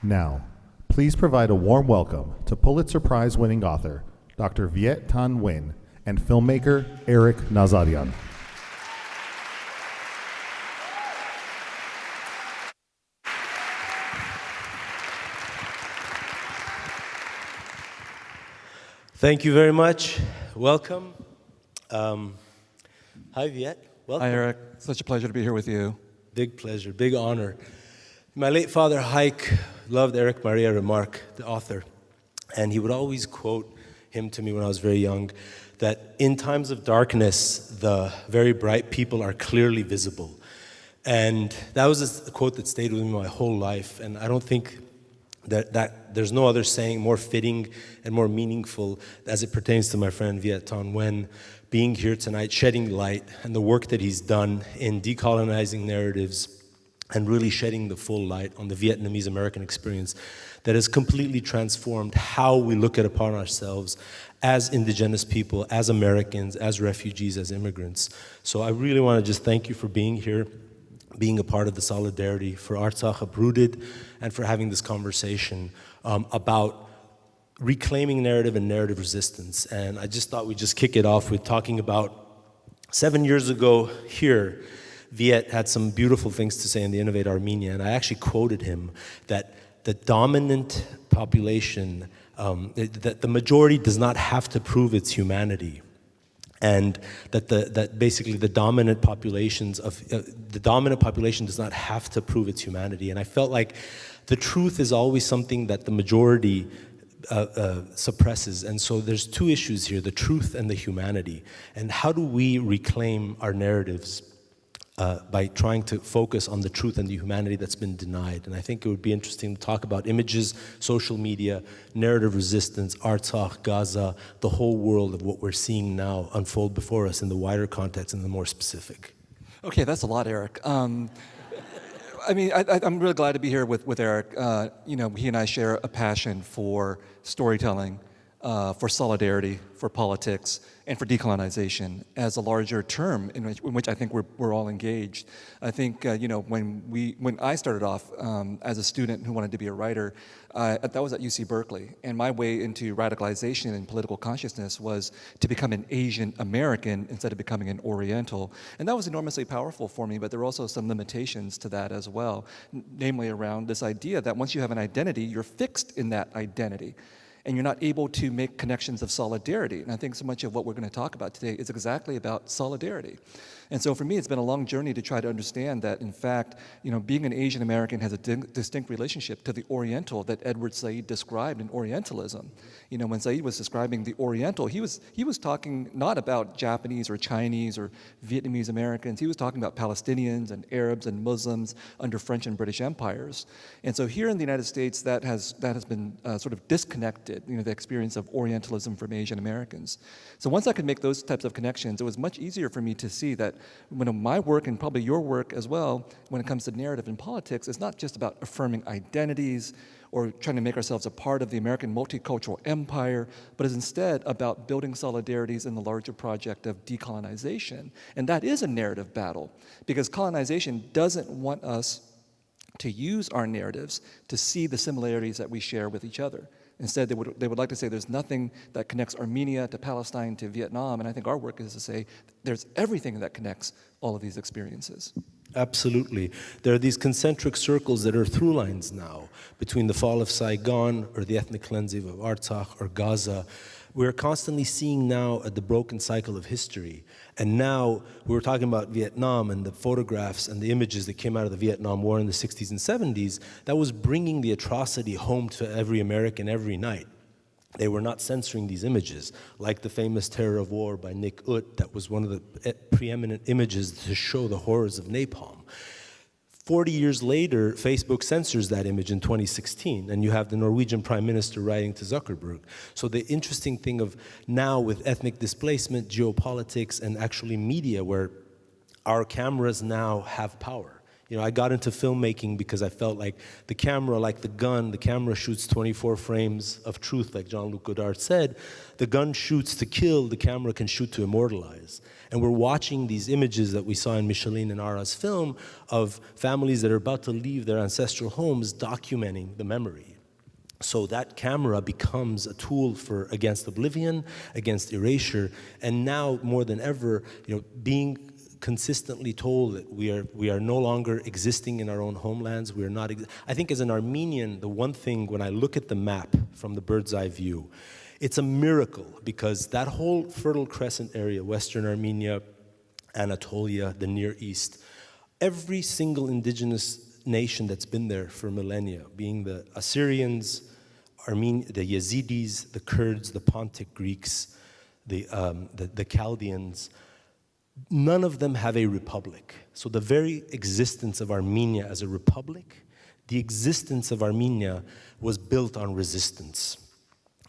Now, please provide a warm welcome to Pulitzer Prize-winning author, Dr. Viet Thanh Nguyen, and filmmaker, Eric Nazarian. Thank you very much. Welcome. Hi, Viet. Welcome. Hi, Eric. Such a pleasure to be here with you. Big pleasure, big honor. My late father, Haik, loved Eric Maria Remarque, the author, and he would always quote him to me when I was very young, that in times of darkness, the very bright people are clearly visible. And that was a quote that stayed with me my whole life, and I don't think that there's no other saying more fitting and more meaningful as it pertains to my friend Viet Thanh Nguyen being here tonight, shedding light, and the work that he's done in decolonizing narratives and really shedding the full light on the Vietnamese American experience that has completely transformed how we look upon ourselves as indigenous people, as Americans, as refugees, as immigrants. So I really want to just thank you for being here, being a part of the solidarity, for Artsakh Uprooted, and for having this conversation about reclaiming narrative and narrative resistance. And I just thought we'd just kick it off with talking about 7 years ago here, Viet had some beautiful things to say in the Innovate Armenia, and I actually quoted him that the dominant population, that the majority does not have to prove its humanity, and that basically the dominant population does not have to prove its humanity. And I felt like the truth is always something that the majority suppresses, and so there's two issues here: the truth and the humanity. And how do we reclaim our narratives? By trying to focus on the truth and the humanity that's been denied. And I think it would be interesting to talk about images, social media, narrative resistance, Artsakh, Gaza, the whole world of what we're seeing now unfold before us in the wider context and the more specific. Okay, that's a lot, Eric. I'm really glad to be here with Eric. He and I share a passion for storytelling, for solidarity, for politics, and for decolonization as a larger term in which I think we're all engaged. I think when I started off as a student who wanted to be a writer, that was at UC Berkeley, and my way into radicalization and political consciousness was to become an Asian American instead of becoming an Oriental, and that was enormously powerful for me. But there were also some limitations to that as well, namely around this idea that once you have an identity, you're fixed in that identity, and you're not able to make connections of solidarity. And I think so much of what we're going to talk about today is exactly about solidarity. And so for me, it's been a long journey to try to understand that, in fact, being an Asian American has a distinct relationship to the Oriental that Edward Said described in Orientalism. When Said was describing the Oriental, he was talking not about Japanese or Chinese or Vietnamese Americans. He was talking about Palestinians and Arabs and Muslims under French and British empires. And so here in the United States, that has been sort of disconnected, the experience of Orientalism from Asian Americans. So once I could make those types of connections, it was much easier for me to see that my work, and probably your work as well, when it comes to narrative and politics, is not just about affirming identities or trying to make ourselves a part of the American multicultural empire, but is instead about building solidarities in the larger project of decolonization. And that is a narrative battle, because colonization doesn't want us to use our narratives to see the similarities that we share with each other. Instead, they would like to say there's nothing that connects Armenia to Palestine to Vietnam, and I think our work is to say there's everything that connects all of these experiences. Absolutely. There are these concentric circles that are through lines now between the fall of Saigon or the ethnic cleansing of Artsakh or Gaza. We're constantly seeing now the broken cycle of history. And now we were talking about Vietnam and the photographs and the images that came out of the Vietnam War in the 60s and 70s, that was bringing the atrocity home to every American every night. They were not censoring these images, like the famous Terror of War by Nick Ut, that was one of the preeminent images to show the horrors of napalm. 40 years later, Facebook censors that image in 2016, and you have the Norwegian Prime Minister writing to Zuckerberg. So the interesting thing of now with ethnic displacement, geopolitics, and actually media, where our cameras now have power. You know, I got into filmmaking because I felt like the camera, like the gun, the camera shoots 24 frames of truth, like Jean-Luc Godard said. The gun shoots to kill, the camera can shoot to immortalize. And we're watching these images that we saw in Micheline and Ara's film of families that are about to leave their ancestral homes documenting the memory. So that camera becomes a tool for against oblivion, against erasure, and now more than ever, you know, being consistently told that we are no longer existing in our own homelands. We are not. I think as an Armenian, the one thing when I look at the map from the bird's eye view, it's a miracle because that whole Fertile Crescent area, Western Armenia, Anatolia, the Near East, every single indigenous nation that's been there for millennia, being the Assyrians, the Yazidis, the Kurds, the Pontic Greeks, the Chaldeans, none of them have a republic. So the very existence of Armenia as a republic, the existence of Armenia was built on resistance.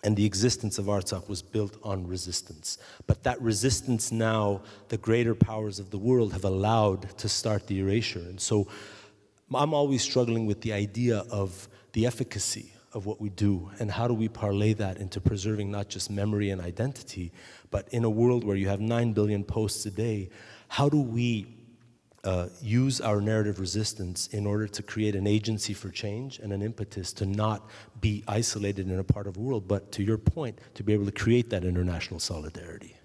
And the existence of Artsakh was built on resistance. But that resistance now, the greater powers of the world have allowed to start the erasure. And so I'm always struggling with the idea of the efficacy of what we do and how do we parlay that into preserving not just memory and identity, but in a world where you have 9 billion posts a day, how do we use our narrative resistance in order to create an agency for change and an impetus to not be isolated in a part of the world, but to your point, to be able to create that international solidarity?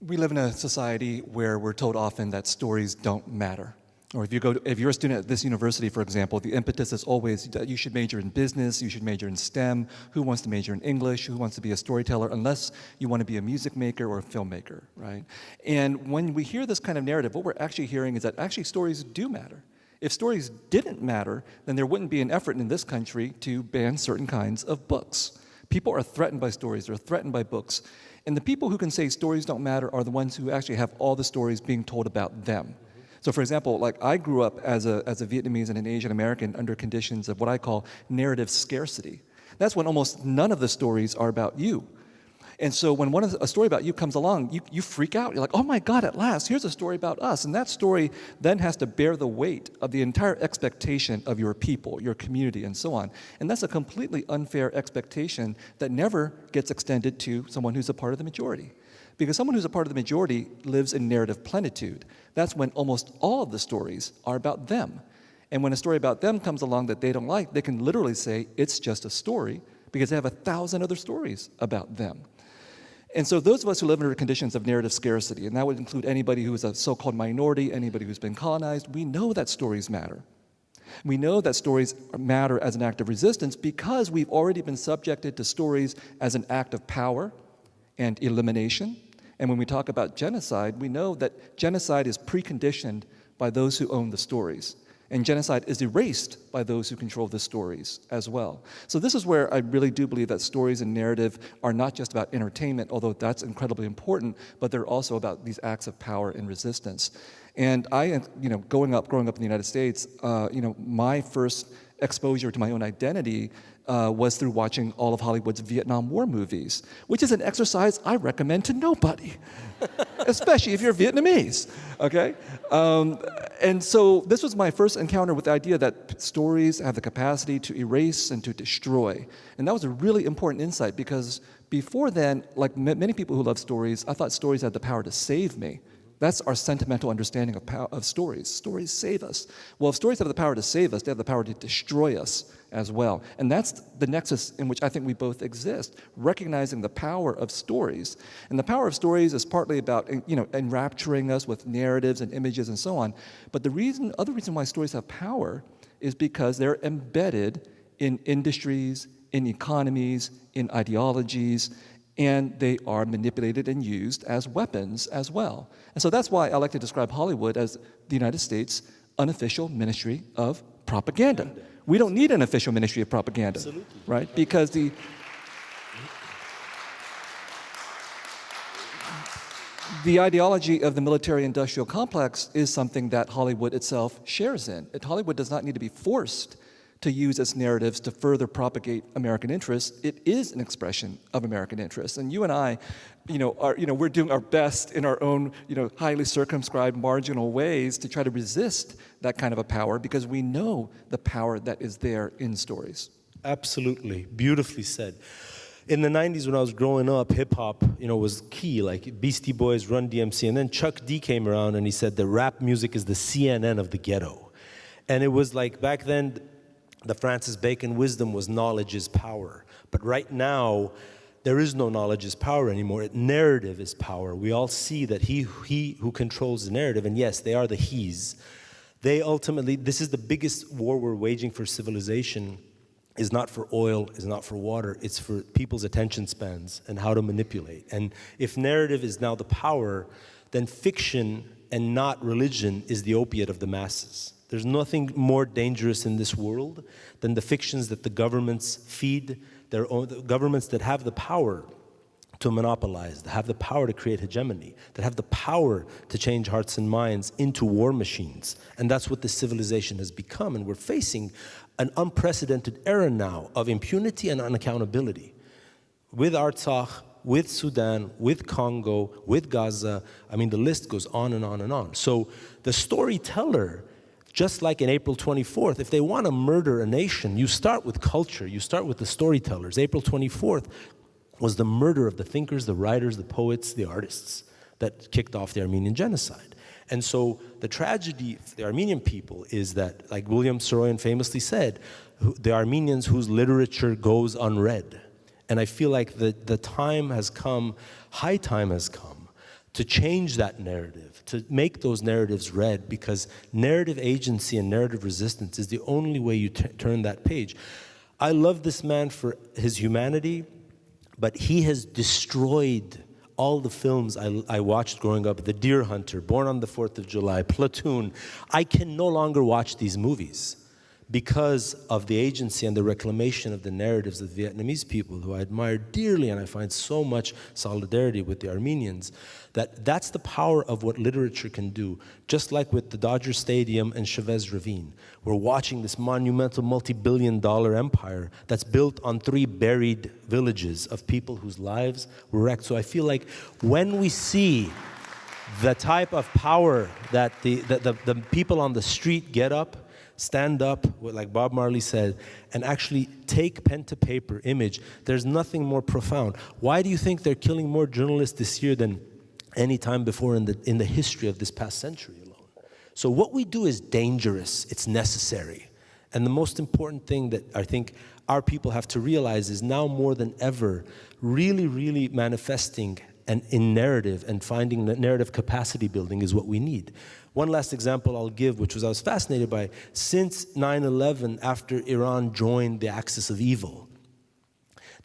We live in a society where we're told often that stories don't matter. Or if you're a student at this university, for example, the impetus is always that you should major in business, you should major in STEM, who wants to major in English, who wants to be a storyteller, unless you want to be a music maker or a filmmaker, right? And when we hear this kind of narrative, what we're actually hearing is that actually stories do matter. If stories didn't matter, then there wouldn't be an effort in this country to ban certain kinds of books. People are threatened by stories, they're threatened by books. And the people who can say stories don't matter are the ones who actually have all the stories being told about them. So for example, like I grew up as a Vietnamese and an Asian American under conditions of what I call narrative scarcity. That's when almost none of the stories are about you. And so when a story about you comes along, you freak out. You're like, oh my God, at last, here's a story about us. And that story then has to bear the weight of the entire expectation of your people, your community, and so on. And that's a completely unfair expectation that never gets extended to someone who's a part of the majority. Because someone who's a part of the majority lives in narrative plenitude. That's when almost all of the stories are about them. And when a story about them comes along that they don't like, they can literally say it's just a story because they have 1,000 other stories about them. And so those of us who live under conditions of narrative scarcity, and that would include anybody who is a so-called minority, anybody who's been colonized, we know that stories matter. We know that stories matter as an act of resistance because we've already been subjected to stories as an act of power and elimination. And when we talk about genocide, we know that genocide is preconditioned by those who own the stories. And genocide is erased by those who control the stories as well. So this is where I really do believe that stories and narrative are not just about entertainment, although that's incredibly important, but they're also about these acts of power and resistance. And I, growing up in the United States, my first exposure to my own identity was through watching all of Hollywood's Vietnam War movies, which is an exercise I recommend to nobody, especially if you're Vietnamese, okay? And so this was my first encounter with the idea that stories have the capacity to erase and to destroy. And that was a really important insight because before then, like many people who love stories, I thought stories had the power to save me. That's our sentimental understanding of stories. Stories save us. Well, if stories have the power to save us, they have the power to destroy us as well. And that's the nexus in which I think we both exist, recognizing the power of stories. And the power of stories is partly about, enrapturing us with narratives and images and so on. But the other reason why stories have power is because they're embedded in industries, in economies, in ideologies, and they are manipulated and used as weapons as well. And so that's why I like to describe Hollywood as the United States' unofficial ministry of propaganda. We don't need an official ministry of propaganda, Absolutely. Right? Because the ideology of the military-industrial complex is something that Hollywood itself shares in. Hollywood does not need to be forced to use as narratives to further propagate American interests, it is an expression of American interests. And you and I, we're doing our best in our own, highly circumscribed, marginal ways to try to resist that kind of a power because we know the power that is there in stories. Absolutely. Beautifully said. In the 90s when I was growing up, hip-hop, was key, like Beastie Boys, Run DMC, and then Chuck D came around and he said that rap music is the CNN of the ghetto. And it was like, back then, the Francis Bacon wisdom was knowledge is power. But right now, there is no knowledge is power anymore. Narrative is power. We all see that he who controls the narrative, and yes, they are the he's, they ultimately, this is the biggest war we're waging for civilization, is not for oil, is not for water, it's for people's attention spans and how to manipulate. And if narrative is now the power, then fiction and not religion is the opiate of the masses. There's nothing more dangerous in this world than the fictions that the governments feed, the governments that have the power to monopolize, that have the power to create hegemony, that have the power to change hearts and minds into war machines. And that's what this civilization has become. And we're facing an unprecedented era now of impunity and unaccountability. With Artsakh, with Sudan, with Congo, with Gaza, the list goes on and on and on. So the storyteller, just like in April 24th, if they want to murder a nation, you start with culture, you start with the storytellers. April 24th was the murder of the thinkers, the writers, the poets, the artists that kicked off the Armenian genocide. And so the tragedy of the Armenian people is that, like William Saroyan famously said, the Armenians whose literature goes unread. And I feel like the time has come, high time has come, to change that narrative, to make those narratives read, because narrative agency and narrative resistance is the only way you turn that page. I love this man for his humanity, but he has destroyed all the films I watched growing up, The Deer Hunter, Born on the 4th of July, Platoon. I can no longer watch these movies because of the agency and the reclamation of the narratives of the Vietnamese people, who I admire dearly, and I find so much solidarity with the Armenians. That's the power of what literature can do. Just like with the Dodger Stadium and Chavez Ravine, we're watching this monumental multi-billion-dollar empire that's built on 3 buried villages of people whose lives were wrecked. So I feel like when we see the type of power that the people on the street get up, stand up, like Bob Marley said, and actually take pen to paper image, there's nothing more profound. Why do you think they're killing more journalists this year than any time before in the history of this past century alone? So what we do is dangerous, it's necessary. And the most important thing that I think our people have to realize is now more than ever, really, really manifesting and in narrative and finding that narrative capacity building is what we need. One last example I'll give, which was I was fascinated by, since 9/11, after Iran joined the axis of evil,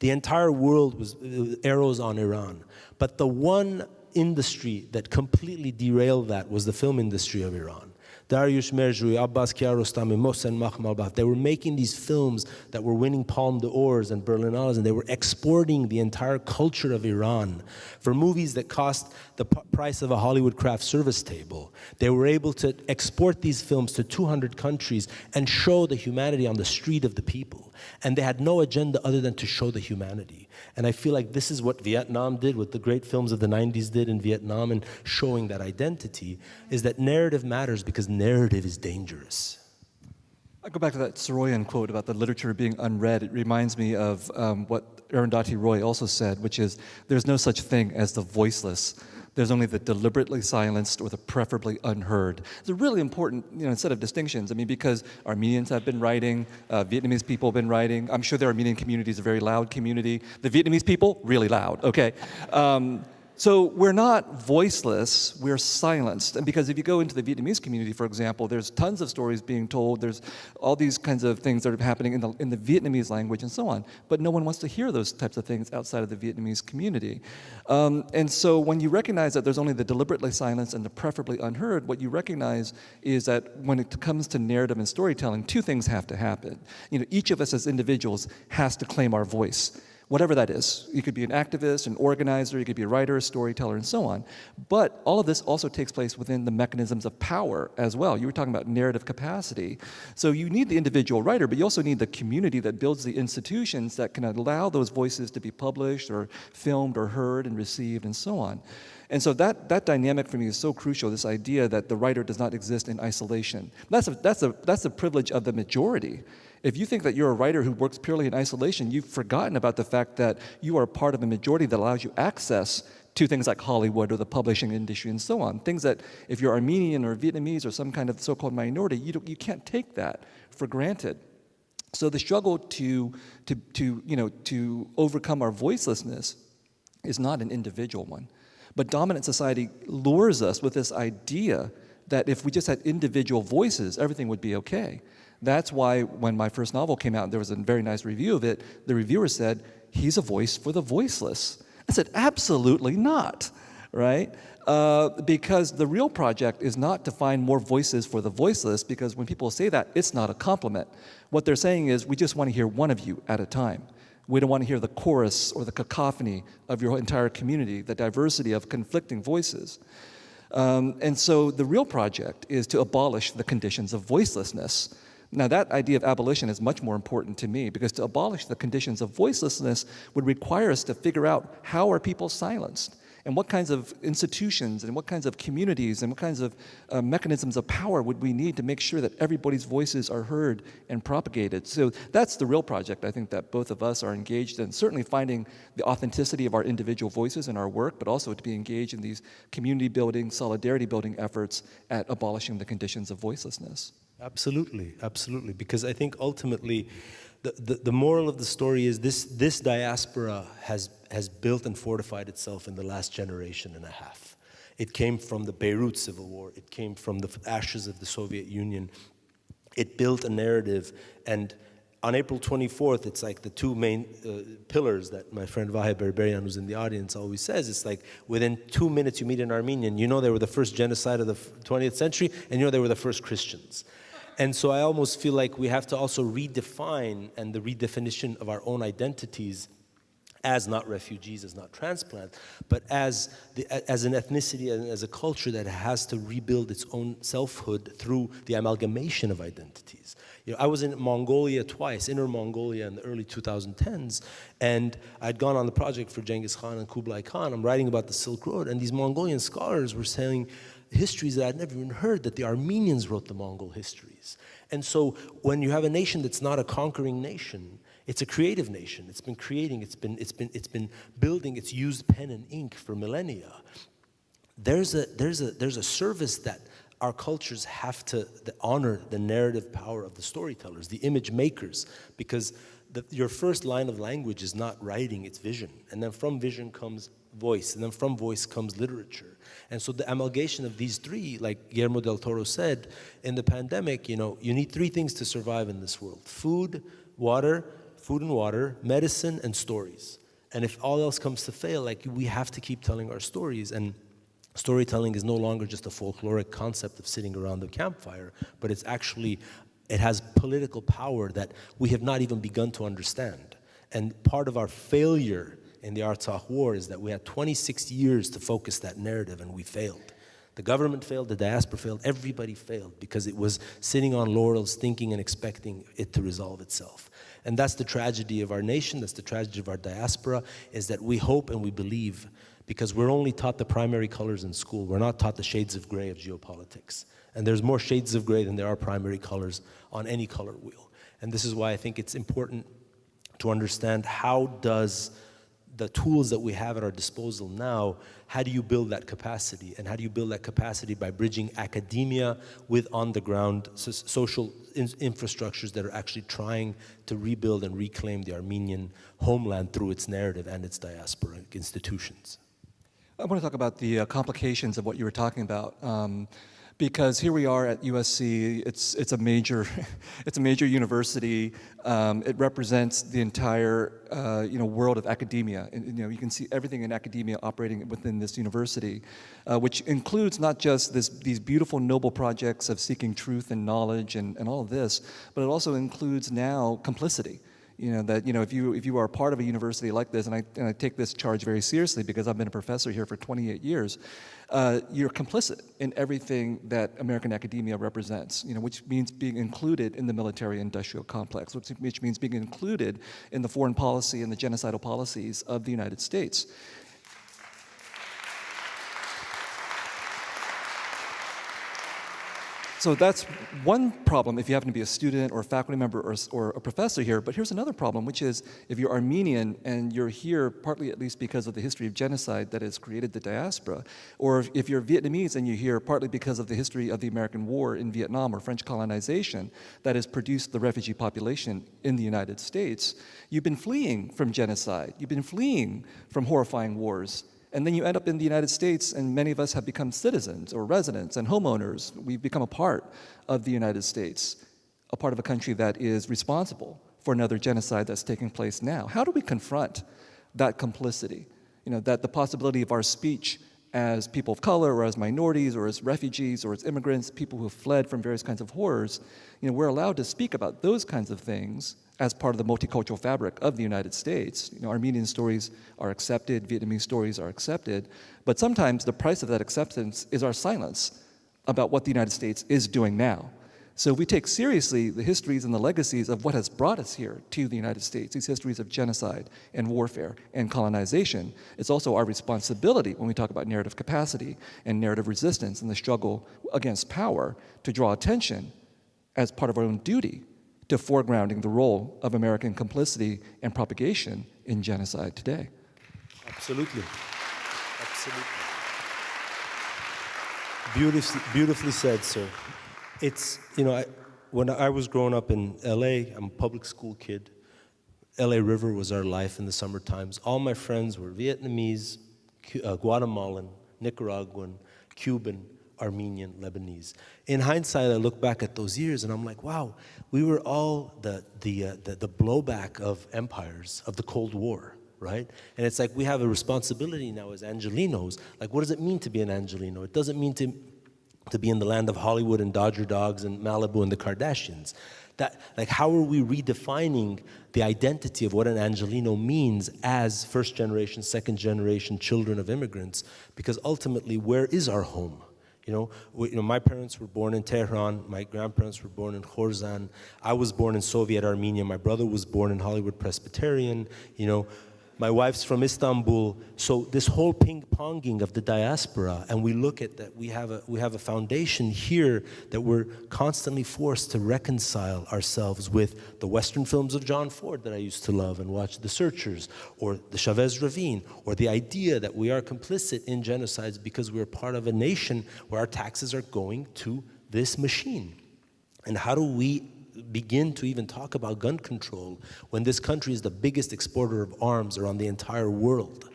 the entire world was arrows on Iran. But the one industry that completely derailed that was the film industry of Iran. Dariush Merjoui, Abbas Kiarostami, Mohsen Makhmalbaf, they were making these films that were winning Palme d'Ors and Berlinales, and they were exporting the entire culture of Iran for movies that cost the price of a Hollywood craft service table. They were able to export these films to 200 countries and show the humanity on the street of the people. And they had no agenda other than to show the humanity. And I feel like this is what Vietnam did, what the great films of the 90s did in Vietnam, and showing that identity, is that narrative matters because narrative is dangerous. I go back to that Saroyan quote about the literature being unread. It reminds me of what Arundhati Roy also said, which is, there's no such thing as the voiceless. There's only the deliberately silenced or the preferably unheard. It's a really important set of distinctions. Because Armenians have been writing, Vietnamese people have been writing. I'm sure the Armenian community is a very loud community. The Vietnamese people, really loud, okay? So we're not voiceless, we're silenced. And because if you go into the Vietnamese community, for example, there's tons of stories being told, there's all these kinds of things that are happening in the Vietnamese language and so on. But no one wants to hear those types of things outside of the Vietnamese community. And so when you recognize that there's only the deliberately silenced and the preferably unheard, what you recognize is that when it comes to narrative and storytelling, 2 things have to happen. Each of us as individuals has to claim our voice. whatever that is. You could be an activist, an organizer, you could be a writer, a storyteller, and so on. But all of this also takes place within the mechanisms of power as well. You were talking about narrative capacity. So you need the individual writer, but you also need the community that builds the institutions that can allow those voices to be published or filmed or heard and received and so on. And so that dynamic for me is so crucial, this idea that the writer does not exist in isolation. That's a privilege of the majority. If you think that you're a writer who works purely in isolation, you've forgotten about the fact that you are part of a majority that allows you access to things like Hollywood or the publishing industry and so on. Things that if you're Armenian or Vietnamese or some kind of so-called minority, you can't take that for granted. So the struggle to overcome our voicelessness is not an individual one. But dominant society lures us with this idea that if we just had individual voices, everything would be okay. That's why when my first novel came out, there was a very nice review of it, the reviewer said, he's a voice for the voiceless. I said, absolutely not, right? Because the real project is not to find more voices for the voiceless, because when people say that, it's not a compliment. What they're saying is, we just want to hear one of you at a time. We don't want to hear the chorus or the cacophony of your entire community, the diversity of conflicting voices. And so the real project is to abolish the conditions of voicelessness. Now that idea of abolition is much more important to me, because to abolish the conditions of voicelessness would require us to figure out how are people silenced, and what kinds of institutions and what kinds of communities and what kinds of mechanisms of power would we need to make sure that everybody's voices are heard and propagated. So that's the real project I think that both of us are engaged in, certainly finding the authenticity of our individual voices in our work, but also to be engaged in these community building, solidarity building efforts at abolishing the conditions of voicelessness. Absolutely, absolutely. Because I think ultimately the moral of the story is this diaspora has built and fortified itself in the last generation and a half. It came from the Beirut Civil War. It came from the ashes of the Soviet Union. It built a narrative, and on April 24th, it's like the two main pillars that my friend Vahid Berberian, who's in the audience, always says. It's like within 2 minutes you meet an Armenian, you know they were the first genocide of the 20th century, and you know they were the first Christians. And so I almost feel like we have to also redefine, and the redefinition of our own identities as not refugees, as not transplant, but as an ethnicity and as a culture that has to rebuild its own selfhood through the amalgamation of identities. You know, I was in Mongolia twice, Inner Mongolia in the early 2010s, and I'd gone on the project for Genghis Khan and Kublai Khan. I'm writing about the Silk Road, and these Mongolian scholars were saying histories that I'd never even heard, that the Armenians wrote the Mongol histories. And so when you have a nation that's not a conquering nation, it's a creative nation. It's been creating, it's been building, it's used pen and ink for millennia. There's a service that our cultures have to honor the narrative power of the storytellers, the image makers, because your first line of language is not writing, it's vision. And then from vision comes voice, and then from voice comes literature. And so the amalgamation of these three, like Guillermo del Toro said, in the pandemic, you know, you need three things to survive in this world: food and water, medicine, and stories. And if all else comes to fail, like, we have to keep telling our stories. And storytelling is no longer just a folkloric concept of sitting around the campfire, but it's actually, it has political power that we have not even begun to understand. And part of our failure in the Artsakh War is that we had 26 years to focus that narrative, and we failed. The government failed, the diaspora failed, everybody failed, because it was sitting on laurels, thinking and expecting it to resolve itself. And that's the tragedy of our nation, that's the tragedy of our diaspora, is that we hope and we believe, because we're only taught the primary colors in school. We're not taught the shades of gray of geopolitics. And there's more shades of gray than there are primary colors on any color wheel. And this is why I think it's important to understand, how does the tools that we have at our disposal now, how do you build that capacity? And how do you build that capacity? By bridging academia with on-the-ground social infrastructures that are actually trying to rebuild and reclaim the Armenian homeland through its narrative and its diasporic institutions. I want to talk about the complications of what you were talking about. Because here we are at USC. It's a major it's a major university. It represents the entire world of academia. And, you can see everything in academia operating within this university, which includes not just these beautiful, noble projects of seeking truth and knowledge and all of this, but it also includes now complicity. If you are part of a university like this, and I take this charge very seriously because I've been a professor here for 28 years, you're complicit in everything that American academia represents, which means being included in the military-industrial complex, which means being included in the foreign policy and the genocidal policies of the United States. So that's one problem if you happen to be a student or a faculty member or a professor here. But here's another problem, which is if you're Armenian and you're here partly at least because of the history of genocide that has created the diaspora, or if you're Vietnamese and you're here partly because of the history of the American war in Vietnam or French colonization that has produced the refugee population in the United States, you've been fleeing from genocide. You've been fleeing from horrifying wars. And then you end up in the United States, and many of us have become citizens or residents and homeowners. We've become a part of the United States, a part of a country that is responsible for another genocide that's taking place now. How do we confront that complicity? That the possibility of our speech as people of color or as minorities or as refugees or as immigrants, people who have fled from various kinds of horrors, we're allowed to speak about those kinds of things as part of the multicultural fabric of the United States. Armenian stories are accepted, Vietnamese stories are accepted, but sometimes the price of that acceptance is our silence about what the United States is doing now. So if we take seriously the histories and the legacies of what has brought us here to the United States, these histories of genocide and warfare and colonization, it's also our responsibility when we talk about narrative capacity and narrative resistance and the struggle against power to draw attention as part of our own duty to foregrounding the role of American complicity and propagation in genocide today. Absolutely. Beautifully said, sir. It's, when I was growing up in LA, I'm a public school kid. LA River was our life in the summer times. All my friends were Vietnamese, Guatemalan, Nicaraguan, Cuban, Armenian, Lebanese. In hindsight, I look back at those years and I'm like, wow, we were all the blowback of empires of the Cold War, right? And it's like we have a responsibility now as Angelenos. Like, what does it mean to be an Angeleno? It doesn't mean to be in the land of Hollywood and Dodger Dogs and Malibu and the Kardashians. How are we redefining the identity of what an Angeleno means as first generation, second generation children of immigrants? Because ultimately, where is our home? My parents were born in Tehran. My grandparents were born in Khorzand. I was born in Soviet Armenia. My brother was born in Hollywood Presbyterian. My wife's from Istanbul. So this whole ping-ponging of the diaspora, and we look at that, we have a foundation here that we're constantly forced to reconcile ourselves with the Western films of John Ford that I used to love and watch, The Searchers, or the Chavez Ravine, or the idea that we are complicit in genocides because we're part of a nation where our taxes are going to this machine. And how do we begin to even talk about gun control when this country is the biggest exporter of arms around the entire world?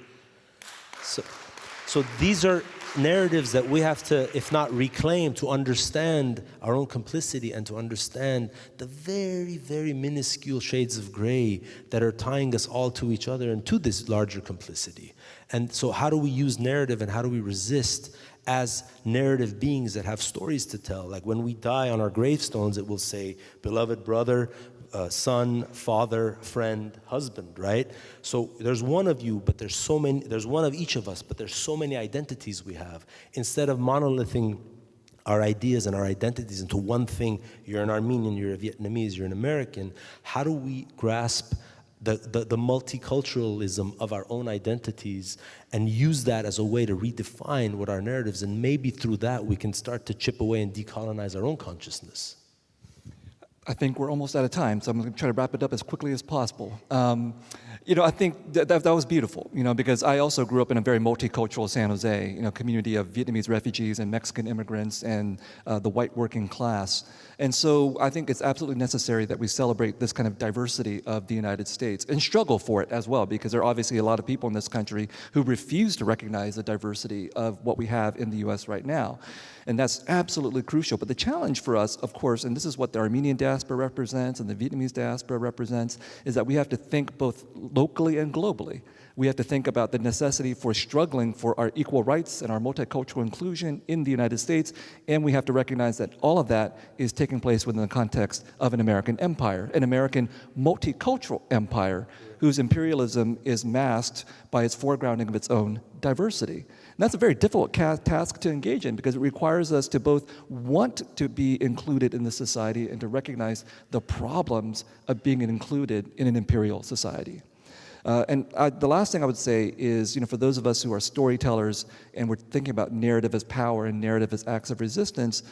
So these are narratives that we have to, if not reclaim, to understand our own complicity and to understand the very, very minuscule shades of gray that are tying us all to each other and to this larger complicity. And so how do we use narrative and how do we resist as narrative beings that have stories to tell? Like when we die on our gravestones, it will say, beloved brother, son, father, friend, husband, right? So there's one of you, but there's so many, there's one of each of us, but there's so many identities we have. Instead of monolithing our ideas and our identities into one thing, you're an Armenian, you're a Vietnamese, you're an American, how do we grasp the multiculturalism of our own identities and use that as a way to redefine what our narratives, and maybe through that we can start to chip away and decolonize our own consciousness? I think we're almost out of time, so I'm going to try to wrap it up as quickly as possible. I think that was beautiful, because I also grew up in a very multicultural San Jose, community of Vietnamese refugees and Mexican immigrants and the white working class. And so I think it's absolutely necessary that we celebrate this kind of diversity of the United States and struggle for it as well, because there are obviously a lot of people in this country who refuse to recognize the diversity of what we have in the US right now. And that's absolutely crucial. But the challenge for us, of course, and this is what the Armenian diaspora represents and the Vietnamese diaspora represents, is that we have to think both locally and globally. We have to think about the necessity for struggling for our equal rights and our multicultural inclusion in the United States, and we have to recognize that all of that is taking place within the context of an American empire, an American multicultural empire whose imperialism is masked by its foregrounding of its own diversity. And that's a very difficult task to engage in because it requires us to both want to be included in the society and to recognize the problems of being included in an imperial society. The last thing I would say is, for those of us who are storytellers and we're thinking about narrative as power and narrative as acts of resistance,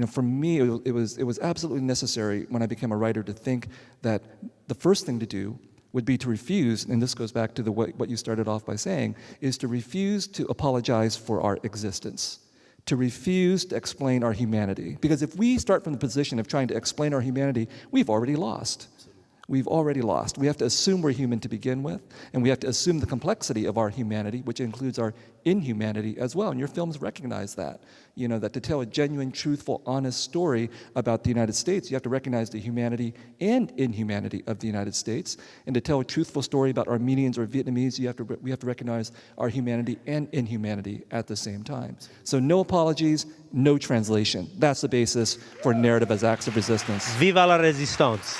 for me it was absolutely necessary when I became a writer to think that the first thing to do would be to refuse, and this goes back to what you started off by saying, is to refuse to apologize for our existence, to refuse to explain our humanity. Because if we start from the position of trying to explain our humanity, we've already lost. We've already lost. We have to assume we're human to begin with, and we have to assume the complexity of our humanity, which includes our inhumanity as well. And your films recognize that. That to tell a genuine, truthful, honest story about the United States, you have to recognize the humanity and inhumanity of the United States. And to tell a truthful story about Armenians or Vietnamese, we have to recognize our humanity and inhumanity at the same time. So no apologies, no translation. That's the basis for narrative as acts of resistance. Viva la résistance!